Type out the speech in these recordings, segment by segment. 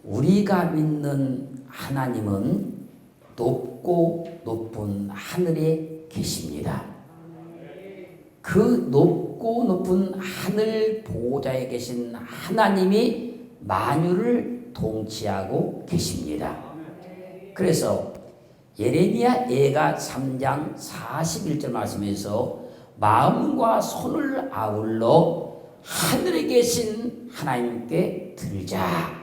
우리가 믿는 하나님은 높고 높은 하늘에 계십니다. 그 높고 높은 하늘 보호자에 계신 하나님이 만유를 통치하고 계십니다. 그래서 예레미야 예가 3장 41절 말씀에서 마음과 손을 아울러 하늘에 계신 하나님께 드리자.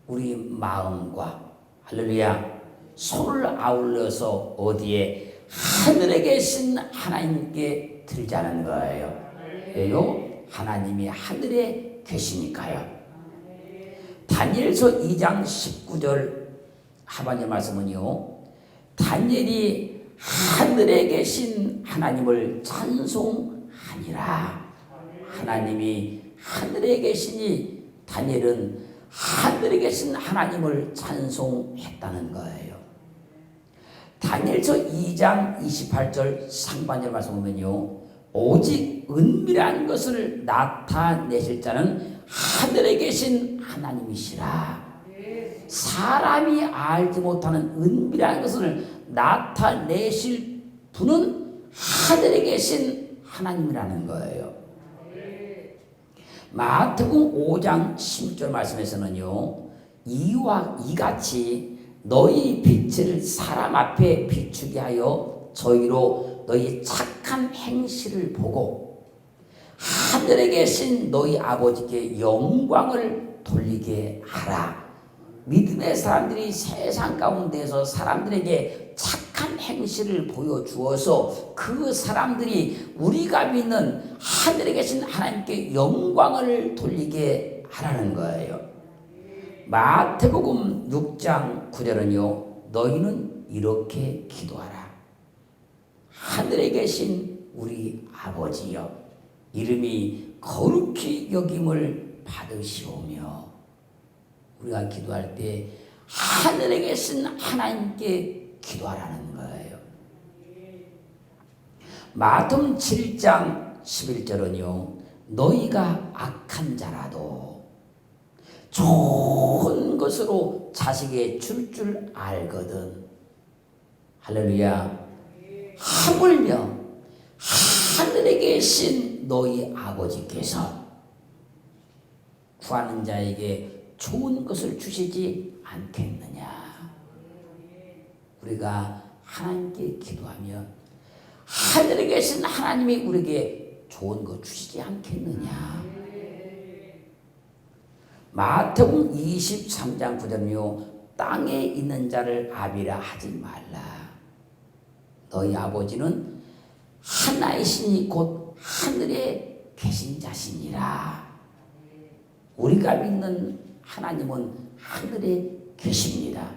우리 마음과 할렐루야 손을 아울러서 어디에 하늘에 계신 하나님께 드리자는 거예요. 왜요? 하나님이 하늘에 계시니까요. 다니엘서 2장 19절 하반절 말씀은요, 다니엘이 하늘에 계신 하나님을 찬송하니라. 하나님이 하늘에 계시니 다니엘은 하늘에 계신 하나님을 찬송했다는 거예요. 다니엘서 2장 28절 상반절 말씀 보면요, 오직 은밀한 것을 나타내실 자는 하늘에 계신 하나님이시라. 사람이 알지 못하는 은밀한 것을 나타내실 분은 하늘에 계신 하나님이라는 거예요. 마태복음 5장 16절 말씀에서는요, 이와 이같이 너희 빛을 사람 앞에 비추게 하여 저희로 너희 착한 행실을 보고 하늘에 계신 너희 아버지께 영광을 돌리게 하라. 믿음의 사람들이 세상 가운데서 사람들에게 착한 행실을 보여주어서 그 사람들이 우리가 믿는 하늘에 계신 하나님께 영광을 돌리게 하라는 거예요. 마태복음 6장 9절은요, 너희는 이렇게 기도하라. 하늘에 계신 우리 아버지여, 이름이 거룩히 여김을 받으시오며. 우리가 기도할 때 하늘에 계신 하나님께 기도하라는 거예요. 마태복음 7장 11절은요, 너희가 악한 자라도 좋은 것으로 자식에 줄 알거든. 할렐루야. 하물며 하늘에 계신 너희 아버지께서 구하는 자에게 좋은 것을 주시지 않겠느냐. 우리가 하나님께 기도하면 하늘에 계신 하나님이 우리에게 좋은 것 주시지 않겠느냐. 마태복음 23장 9절은요, 땅에 있는 자를 아비라 하지 말라. 너희 아버지는 하나이시니 곧 하늘에 계신 자시니라. 우리가 믿는 하나님은 하늘에 계십니다.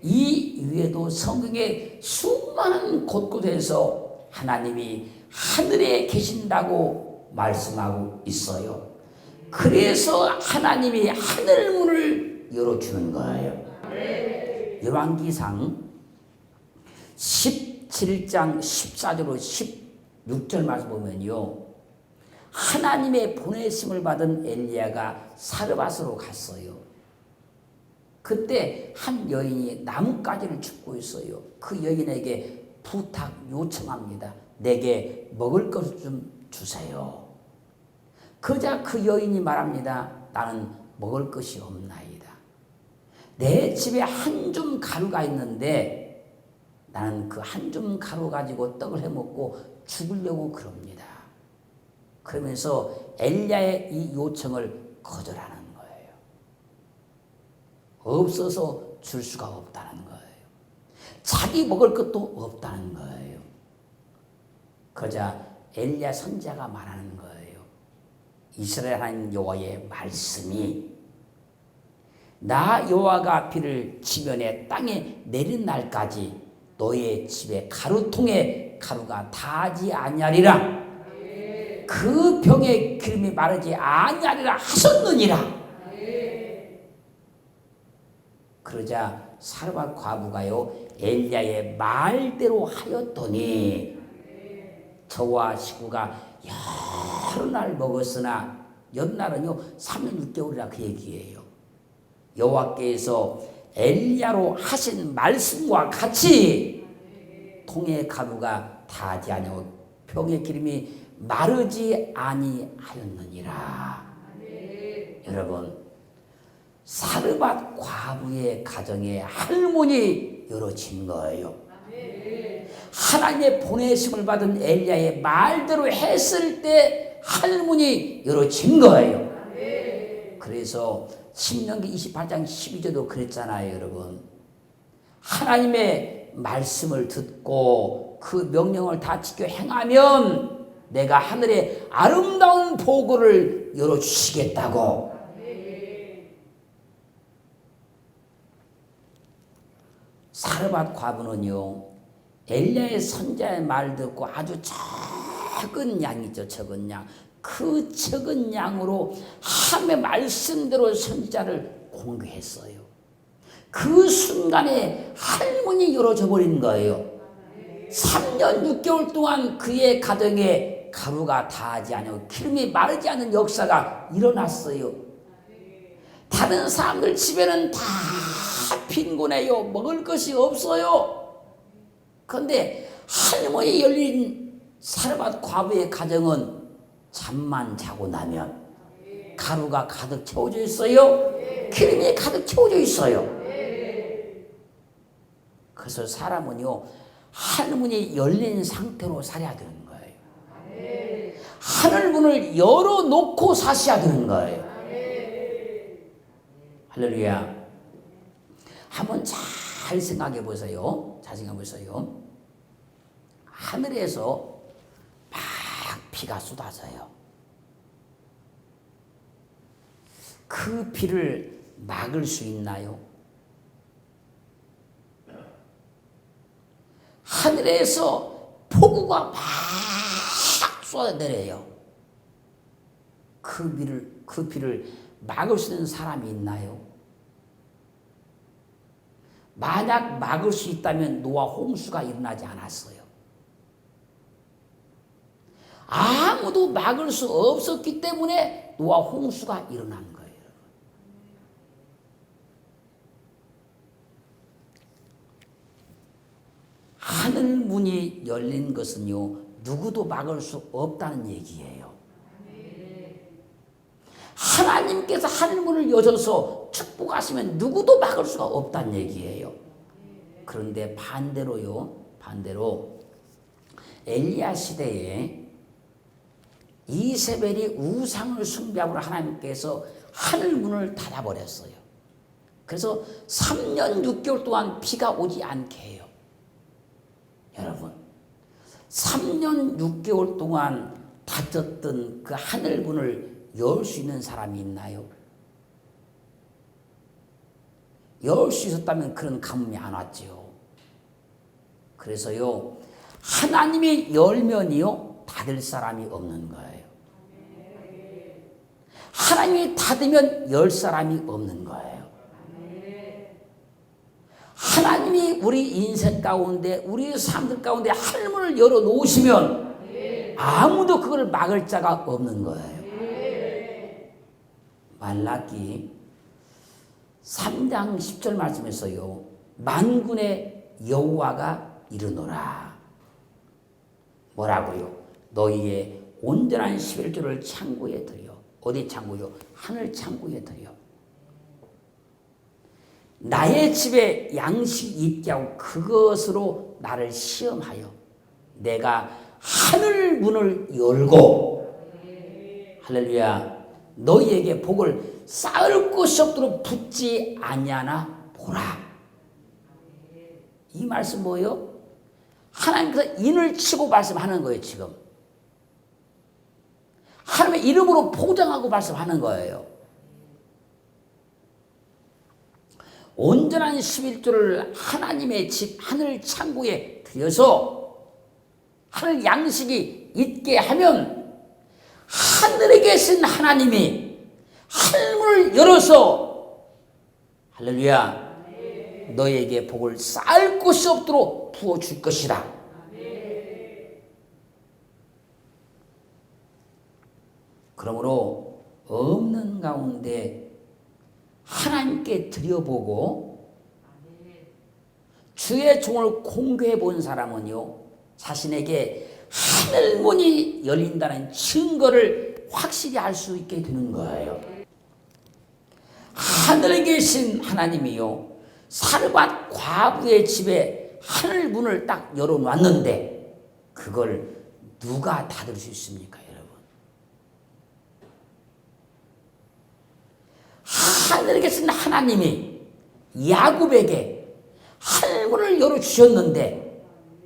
이 위에도 성경의 수많은 곳곳에서 하나님이 하늘에 계신다고 말씀하고 있어요. 그래서 하나님이 하늘 문을 열어주는 거예요. 열왕기상 17장 14절로 16절 말씀 보면요, 하나님의 보내심을 받은 엘리야가 사르밧으로 갔어요. 그때 한 여인이 나뭇가지를 줍고 있어요. 그 여인에게 부탁 요청합니다. 내게 먹을 것을 좀 주세요. 그자 그 여인이 말합니다. 나는 먹을 것이 없나이다. 내 집에 한 줌 가루가 있는데 나는 그 한 줌 가루 가지고 떡을 해먹고 죽으려고 그럽니다. 그러면서 엘리야의 이 요청을 거절하는 거예요. 없어서 줄 수가 없다는 거예요. 자기 먹을 것도 없다는 거예요. 그러자 엘리야 선지자가 말하는 거예요. 이스라엘 하나님 여호와의 말씀이 나 여호와가 비를 지면에 땅에 내린 날까지 너의 집에 가루통에 가루가 다하지 아니하리라. 그 병의 기름이 마르지 아니하리라 하셨느니라. 그러자 사르밧 과부가요, 엘리야의 말대로 하였더니 저와 식구가 여러 날 먹었으나 연날은요 3년 6개월이라 그 얘기예요. 여호와께서 엘리야로 하신 말씀과 같이 통의 가루가 다하지 아니하고 병의 기름이 마르지 아니하였느니라. 여러분, 사르밧 과부의 가정에 할문이 열어진 거예요. 하나님의 보내심을 받은 엘리야의 말대로 했을 때 할문이 열어진 거예요. 그래서 신명기 28장 12절도 그랬잖아요, 여러분. 하나님의 말씀을 듣고 그 명령을 다 지켜 행하면 내가 하늘의 아름다운 보고를 열어주시겠다고. 사르밧 과부는요, 엘리야의 선자의 말 듣고 아주 적은 양이죠, 적은 양. 그 적은 양으로 하나님의 말씀대로 선지자를 공격했어요. 그 순간에 할문이 열어져 버린 거예요. 3년 6개월 동안 그의 가정에 가루가 다하지 않고 기름이 마르지 않는 역사가 일어났어요. 다른 사람들 집에는 다 빈곤해요. 먹을 것이 없어요. 그런데 할머니 열린 사르밧 과부의 가정은 잠만 자고 나면 가루가 가득 채워져 있어요. 기름이 가득 채워져 있어요. 그래서 사람은요, 하늘문이 열린 상태로 살아야 되는 거예요. 하늘문을 열어놓고 사셔야 되는 거예요. 할렐루야. 한번 잘 생각해 보세요. 잘 생각해 보세요. 하늘에서 막 비가 쏟아져요. 그 비를 막을 수 있나요? 하늘에서 폭우가 막 쏟아내려요. 그 비를 막을 수 있는 사람이 있나요? 만약 막을 수 있다면 노아 홍수가 일어나지 않았어요. 아무도 막을 수 없었기 때문에 노아 홍수가 일어난 거예요. 하늘 문이 열린 것은요, 누구도 막을 수 없다는 얘기예요. 하나님께서 하늘 문을 여셔서 축복하시면 누구도 막을 수가 없다는 얘기예요. 그런데 반대로 엘리야 시대에 이세벨이 우상을 숭배함으로 하나님께서 하늘 문을 닫아버렸어요. 그래서 3년 6개월 동안 비가 오지 않게 해요. 여러분, 3년 6개월 동안 닫혔던 그 하늘 문을 열 수 있는 사람이 있나요? 열 수 있었다면 그런 가뭄이 안 왔죠. 그래서요, 하나님이 열면이요, 닫을 사람이 없는 거예요. 하나님이 닫으면 열 사람이 없는 거예요. 하나님이 우리 인생 가운데, 우리 삶들 가운데 하늘문을 열어놓으시면 아무도 그걸 막을 자가 없는 거예요. 말라기 3장 10절 말씀에서요, 만군의 여호와가 이르노라. 뭐라고요? 너희의 온전한 11조를 창고에 들여. 어디 창고요? 하늘 창고에 들여. 나의 집에 양식이 있게 하고 그것으로 나를 시험하여 내가 하늘 문을 열고, 할렐루야, 너희에게 복을 쌓을 곳이 없도록 붙지 아니하나 보라. 이 말씀 뭐예요? 하나님께서 인을 치고 말씀하는 거예요. 지금 하나님의 이름으로 포장하고 말씀하는 거예요. 온전한 11조를 하나님의 집 하늘 창고에 들여서 하늘 양식이 있게 하면 하늘에 계신 하나님이 하늘문을 열어서, 할렐루야, 너에게 복을 쌓을 곳이 없도록 부어줄 것이다. 그러므로 없는 가운데 하나님께 드려보고 주의 종을 공개해 본 사람은요, 자신에게 하늘문이 열린다는 증거를 확실히 알 수 있게 되는 거예요. 하늘에 계신 하나님이요, 사르밧 과부의 집에 하늘문을 딱 열어놨는데 그걸 누가 닫을 수 있습니까, 여러분? 하늘에 계신 하나님이 야곱에게 하늘문을 열어주셨는데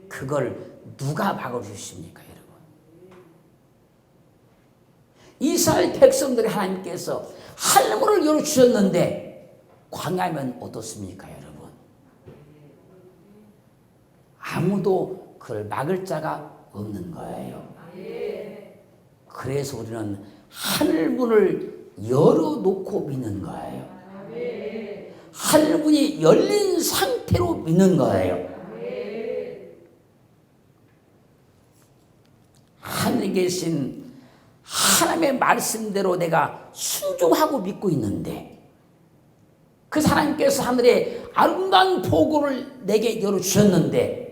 그걸 누가 막을 수 있습니까, 여러분? 이스라엘 백성들의 하나님께서 하늘문을 열어주셨는데 광야면 어떻습니까, 여러분? 아무도 그걸 막을 자가 없는 거예요. 그래서 우리는 하늘문을 열어놓고 믿는 거예요. 하늘문이 열린 상태로 믿는 거예요. 하늘에 계신 하나님의 말씀대로 내가 순종하고 믿고 있는데 그 하나님께서 하늘에 아름다운 보고를 내게 열어주셨는데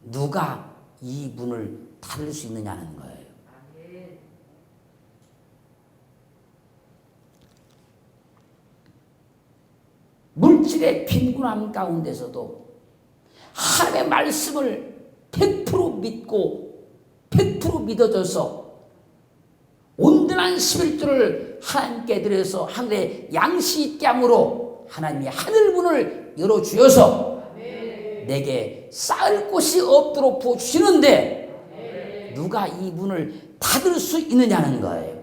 누가 이 문을 닫을 수 있느냐는 거예요. 물질의 빈곤함 가운데서도 하나님의 말씀을 100% 믿고 100% 믿어져서 온전한 11조를 하나님께 드려서 하늘에 양식 있게 함으로 하나님이 하늘문을 열어주셔서 내게 쌓을 곳이 없도록 부어주시는데 누가 이 문을 닫을 수 있느냐는 거예요.